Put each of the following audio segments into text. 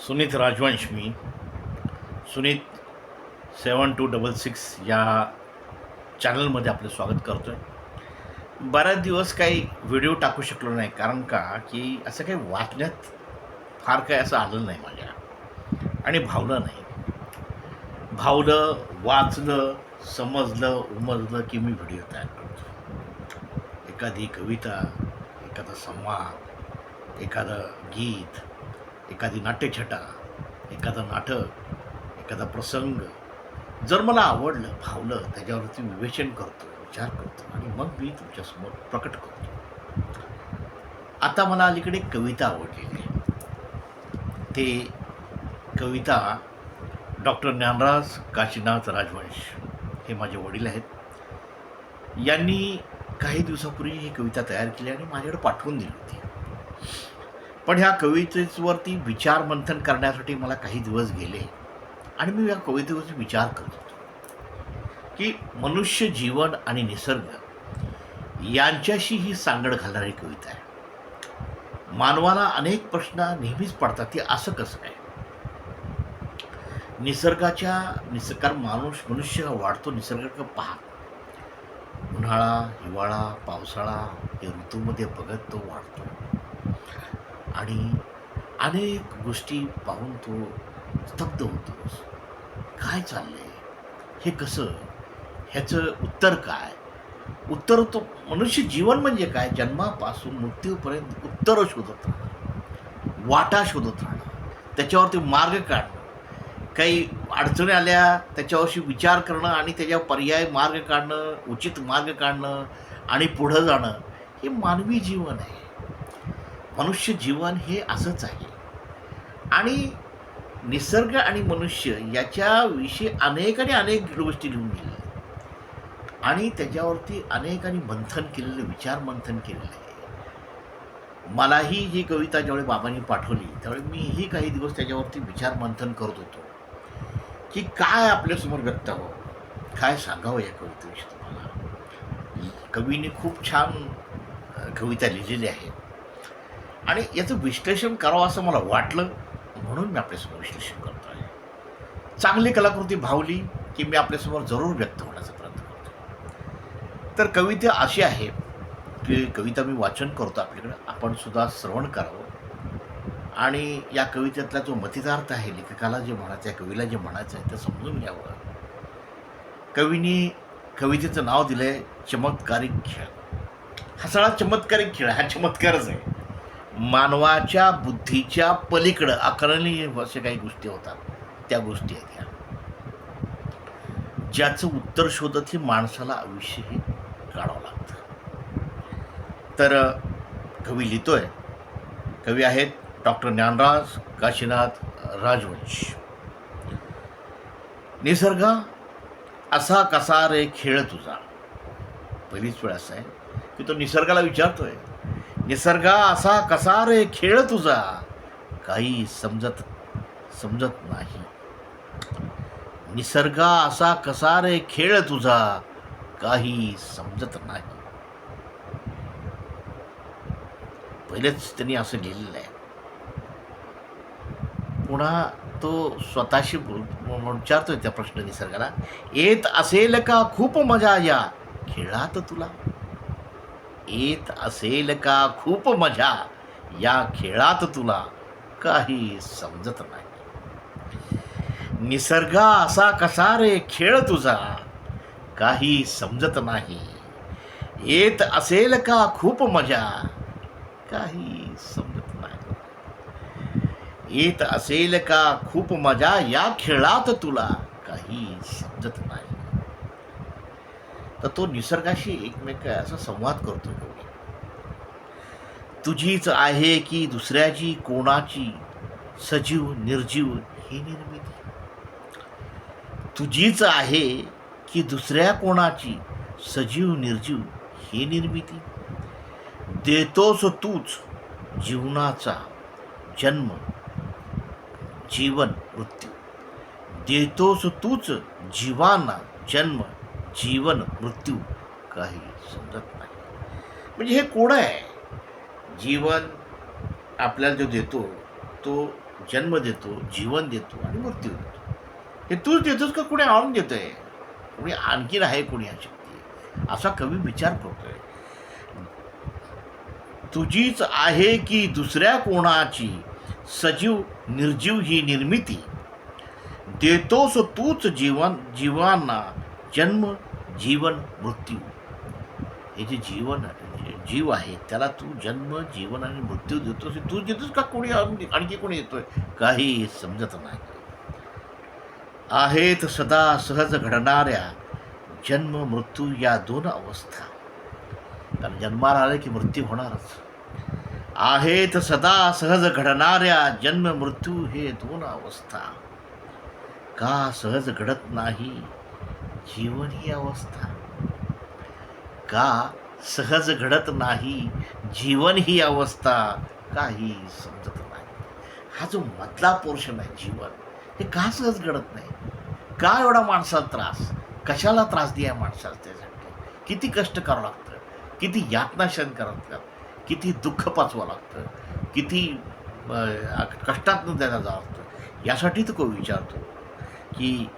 सुनीत राजवंश मी सुनीत 7266 या चॅनलमध्ये आपलं स्वागत करतो आहे. बऱ्याच दिवस काही व्हिडिओ टाकू शकलो नाही, कारण का की असं काही वाचण्यात फार काही असं आलं नाही माझ्या, आणि भावलं नाही. भावलं, वाचलं, समजलं, उमजलं की मी व्हिडिओ तयार करतो. एखादी कविता, एखादा संवाद, एखादं गीत, एखादी नाट्यछटा, एखादं नाटक, एखादा प्रसंग जर मला आवडलं, भावलं, त्याच्यावरती विवेचन करतो, विचार करतो आणि मग मी तुमच्यासमोर प्रकट करतो. आता मला अलीकडे कविता आवडलेली आहे. ते कविता डॉक्टर ज्ञानराज काशीनाथ राजवंश, हे माझे वडील आहेत, यांनी काही दिवसापूर्वी ही कविता तयार केली आणि माझ्याकडे पाठवून दिली होती. पण ह्या कवितेवरती विचार मंथन करण्यासाठी मला काही दिवस गेले आणि मी या कवितेवरती विचार करत होतो की मनुष्य जीवन आणि निसर्ग यांच्याशी ही सांगड घालणारी कविता आहे. मानवाला अनेक प्रश्न नेहमीच पडतात, की असं कसं काय? कारण मनुष्य वाढतो निसर्गाकडे पाहत. उन्हाळा, हिवाळा, पावसाळा हे ऋतूमध्ये बघत तो वाढतो आणि अनेक गोष्टी पाहून तो स्तब्ध होतो. काय चाललंय, हे कसं, ह्याचं उत्तर काय? उत्तर तो मनुष्य जीवन म्हणजे काय, जन्मापासून मृत्यूपर्यंत उत्तरं शोधत राहणं, वाटा शोधत राहणं, त्याच्यावरती मार्ग काढणं. काही अडचणी आल्या त्याच्यावरशी विचार करणं आणि त्याच्यावर पर्याय मार्ग काढणं, उचित मार्ग काढणं आणि पुढं जाणं, हे मानवी जीवन आहे. मनुष्य जीवन हे असंच आहे. आणि निसर्ग आणि मनुष्य याच्याविषयी अनेक गोष्टी लिहून गेलेल्या आणि त्याच्यावरती अनेकांनी मंथन केलेलं, विचार मंथन केलेलं आहे. मलाही ही कविता ज्यावेळी बाबांनी पाठवली त्यावेळी मीही काही दिवस त्याच्यावरती विचार मंथन करत होतो की काय आपल्यासमोर व्यक्त व्हावं, काय सांगावं या कवितेविषयी तुम्हाला. कवीने खूप छान कविता लिहिलेली आहे आणि याचं विश्लेषण करावं असं मला वाटलं, म्हणून मी आपल्यासमोर विश्लेषण करतो आहे. चांगली कलाकृती भावली की मी आपल्यासमोर जरूर व्यक्त होण्याचा प्रयत्न करतो. तर कविता अशी आहे की कविता मी वाचन करतो आपल्याकडं, आपण सुद्धा श्रवण करावं आणि या कवितेतला जो मतितार्थ आहे, लेखकाला जे म्हणायचं आहे, कवीला जे म्हणायचं आहे ते समजून घ्यावं. कवीने कवितेचं नाव दिलं आहे चमत्कारिक खेळ. हा सगळा चमत्कारिक खेळ, हा चमत्कारच आहे. मानवाच्या बुद्धीच्या पलीकडं आकलनीय अशा काही गोष्टी होतात, त्या गोष्टी आहेत ह्या, ज्याचं उत्तर शोधत हे माणसाला आयुष्य हे काढावं लागतं. तर कवी लिहितोय, कवी आहेत डॉक्टर ज्ञानराज काशीनाथ राजवंश. निसर्ग असा कसा रे खेळ तुझा. पहिलीच वेळ असं आहे की तो निसर्गाला विचारतोय, निसर्गा असा कसा रे खेळ तुझा, काही समजत नाही. निसर्गा असा कसा रे खेळ तुझा, काही समजत नाही. पहिलेच त्यांनी असं लिहिलेलं आहे. पुन्हा तो स्वतःशी विचारतोय त्या प्रश्न निसर्गाला, येत असेल का खूप मजा या खेळात तुला. येत असेल का खूप मजा या खेळात तुला, काही समजत नाही. निसर्गा असा कसा रे खेळ तुझा, काही समजत नाही. येत असेल का खूप मजा, काही समजत नाही. येत असेल का खूप मजा या खेळात तुला, काही समजत नाही. तर तो निसर्गाशी एकमेक असा संवाद करतो. तुझीच आहे की दुसऱ्याची कोणाची, सजीव निर्जीव ही निर्मिती. तुझीच आहे की दुसऱ्या कोणाची, सजीव निर्जीव ही निर्मिती. देतोस तूच जीवनाचा जन्म जीवन मृत्यू. देतोस तूच जीवाना जन्म जीवन मृत्यू, काही समजत नाही. म्हणजे हे कोण आहे? जीवन आपल्याला जो देतो तो जन्म देतो, जीवन देतो आणि मृत्यू देतो. हे तूच देतोस का कुणी आणून देतंय? कुणी आणखीन आहे कोणी हा शक्ती? असा कवी विचार करतोय. तुझीच आहे की दुसऱ्या कोणाची, सजीव निर्जीव ही निर्मिती. देतोस तूच जीवांना जन्म, जीवन, मृत्यू. हे जे जीव आहे त्याला तू जन्म, जीवन आणि मृत्यू देतोस. तू देतोस का कोणी आणखी कोणी देतोय? काही समजत नाही. आहेत सदा सहज घडणाऱ्या जन्म मृत्यू या दोन अवस्था. कारण जन्माला आले की मृत्यू होणारच. आहेत सदा सहज घडणाऱ्या जन्म मृत्यू हे दोन अवस्था. का सहज घडत नाही जीवन ही अवस्था? का सहज घडत नाही जीवन ही अवस्था? काही समजत नाही. हा जो मधला पोर्शन आहे जीवन, हे का सहज घडत नाही? का एवढा माणसाला त्रास? कशाला त्रास द्या माणसाला? त्यासाठी किती कष्ट करावं लागतं, किती यातना सहन करावं लागतात, किती दुःख पाचवावं लागतं, किती कष्टातनं द्यायला जावं लागतं. यासाठी तो कवी विचारतो की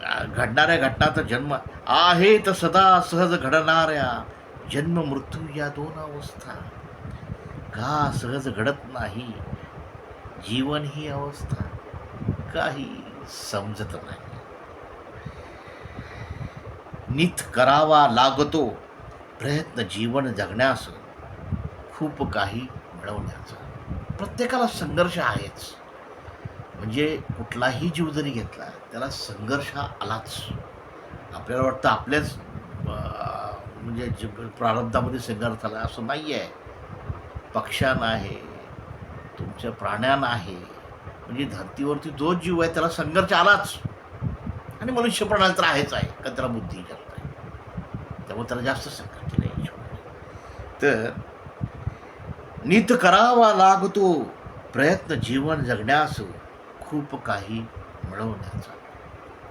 घडणाऱ्या घटनाचा जन्म आहेत सदा सहज घडणाऱ्या जन्म मृत्यू या दोन अवस्था. का सहज घडत नाही जीवन ही अवस्था? काही समजत नाही. नित करावा लागतो प्रयत्न जीवन जगण्यास, खूप काही मिळवण्याचा. प्रत्येकाला संघर्ष आहेच. म्हणजे कुठलाही जीव जरी घेतला त्याला संघर्ष हा आलाच. आपल्याला वाटतं आपल्याच म्हणजे प्रारब्धामध्ये संघर्ष झाला, असं नाही आहे. पक्ष्यांना आहे, तुमच्या प्राण्यांना आहे. म्हणजे धर्तीवरती जो जीव आहे त्याला संघर्ष आलाच. आणि मनुष्य प्राण्याला तर आहेच आहे, का त्याला बुद्धी जास्त आहे, त्यामुळे त्याला जास्त संघर्ष केला. तर नित करावा लागतो प्रयत्न जीवन जगण्यास, खूप काही मिळवण्याचा.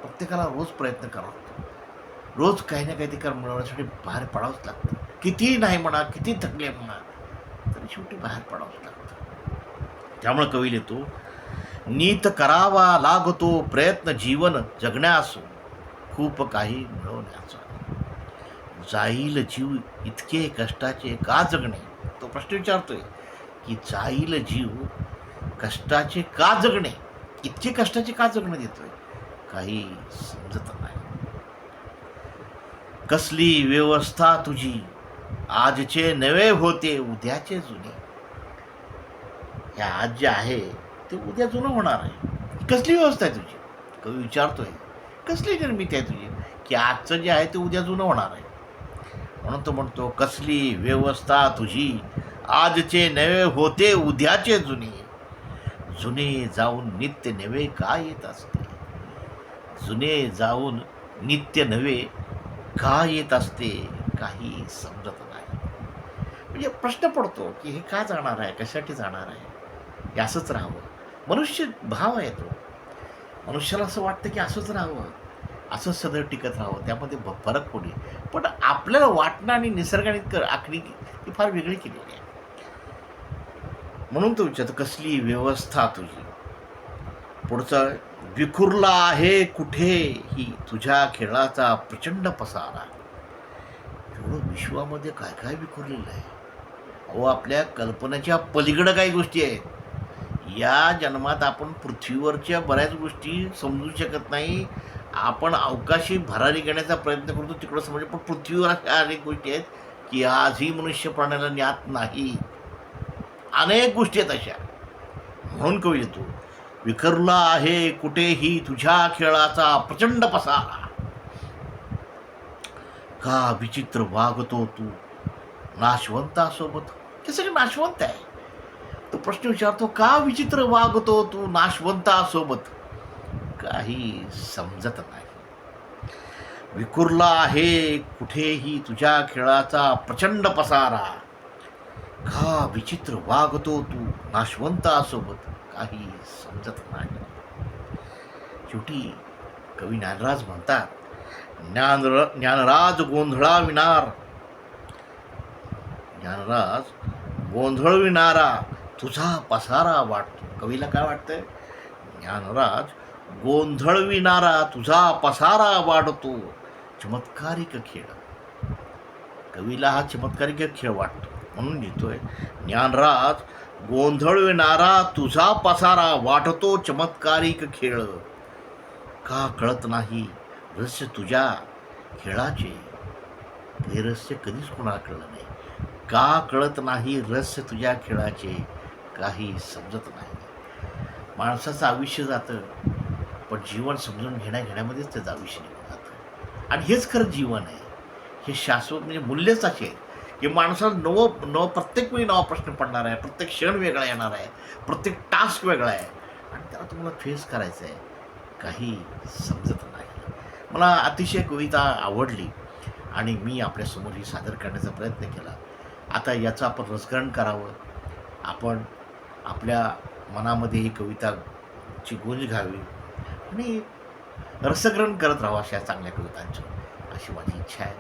प्रत्येकाला रोज प्रयत्न करावा लागतो. रोज काही ना काही ते मिळवण्यासाठी बाहेर पडावंच लागतं. कितीही नाही म्हणा, किती थकले म्हणा, तरी शेवटी बाहेर पडावंच लागतं. त्यामुळे कवी लिहितो, नीत करावा लागतो प्रयत्न जीवन जगण्यास, खूप काही मिळवण्याचा. जाईल जीव इतके कष्टाचे का जगणे? तो प्रश्न विचारतोय की जाईल जीव कष्टाचे का जगणे? इतके कष्टाचे का जगणं देतोय? काही समजत नाही. कसली व्यवस्था तुझी, आजचे नवे होते उद्याचे जुने. हे आज जे आहे ते उद्या जुनं होणार आहे. कसली व्यवस्था आहे तुझी? कवी विचारतोय, कसली निर्मिती आहे तुझी की आजचं जे आहे ते उद्या जुनं होणार आहे? म्हणून तो म्हणतो, कसली व्यवस्था तुझी, आजचे नवे होते उद्याचे जुने. जुने जाऊन नित्य नवे का येत असते? जुने जाऊन नित्य नवे का येत असते? काही समजत नाही. म्हणजे प्रश्न पडतो की हे का जाणार आहे, कशासाठी जाणार आहे? हे असंच राहावं. मनुष्य भाव आहे तो. मनुष्याला असं वाटतं की असंच राहावं, असंच सदैव टिकत राहावं, त्यामध्ये फरक पडे. पण आपल्याला वाटणं आणि निसर्गाने आखणी ती फार वेगळी केलेली आहे. म्हणून तो विचारतो, कसली व्यवस्था तुझी. पुढचा, विखुरला आहे कुठेही तुझ्या खेळाचा प्रचंड पसारा. एवढं विश्वामध्ये काय काय विखुरलेलं आहे. अहो, आपल्या कल्पनेच्या पलीकडं काही गोष्टी आहेत. या जन्मात आपण पृथ्वीवरच्या बऱ्याच गोष्टी समजू शकत नाही. आपण अवकाशी भरारी घेण्याचा प्रयत्न करतो, तिकडं समजतो. पण पृथ्वीवर अशा अनेक गोष्टी आहेत की आजही मनुष्य प्राण्याला ज्ञात नाही. अनेक गोष्टी आहेत अशा. म्हणून कवी येतो, विखरला आहे कुठेही तुझ्या खेळाचा प्रचंड पसारा. का विचित्र वागतो तू नाशवंतासोबत? ते सगळं नाशवंत आहे. तो प्रश्न विचारतो, का विचित्र वागतो तू नाशवंतासोबत? काही समजत नाही. विखुरला आहे कुठेही तुझ्या खेळाचा प्रचंड पसारा. का विचित्र वागतो तू नाशवंतासोबत? काही समजत नाही. शेवटी कवी ज्ञानराज म्हणतात, ज्ञानराज गोंधळाविणार, ज्ञानराज गोंधळविणारा तुझा पसारा वाटतो. कवीला काय वाटतंय? ज्ञानराज, गोंधळविणारा तुझा पसारा वाढतो, चमत्कारिक खेळ. कवीला हा चमत्कारिक खेळ वाटतो म्हणून लिहितोय, ज्ञानराज, गोंधळविणारा तुझा पसारा वाटतो चमत्कारिक खेळ. का कळत नाही रहस्य तुझ्या खेळाचे? हे रहस्य कधीच कोणाला कळलं नाही. का कळत नाही रहस्य तुझ्या खेळाचे? काही समजत नाही. माणसाचं आयुष्य जातं, पण जीवन समजून घेण्यामध्येच त्याचं आयुष्य निघून जातं. आणि हेच खरं जीवन आहे. हे शाश्वत म्हणजे मूल्यच असे आहे की माणसाला प्रत्येक वेळी नवा प्रश्न पडणार आहे, प्रत्येक क्षण वेगळा येणार आहे, प्रत्येक टास्क वेगळा आहे आणि त्याला तुम्हाला फेस करायचं आहे. काही समजत नाही. मला अतिशय कविता आवडली आणि मी आपल्यासमोर ही सादर करण्याचा प्रयत्न केला. आता याचं आपण रसग्रहण करावं. आपण आपल्या मनामध्ये ही कविताची गुंज घ्यावी आणि रसग्रहण करत राहावं अशा चांगल्या कवितांची, अशी माझी इच्छा आहे.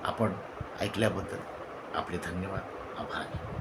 आपण ऐकल्याबद्दल आपले धन्यवाद, आभार.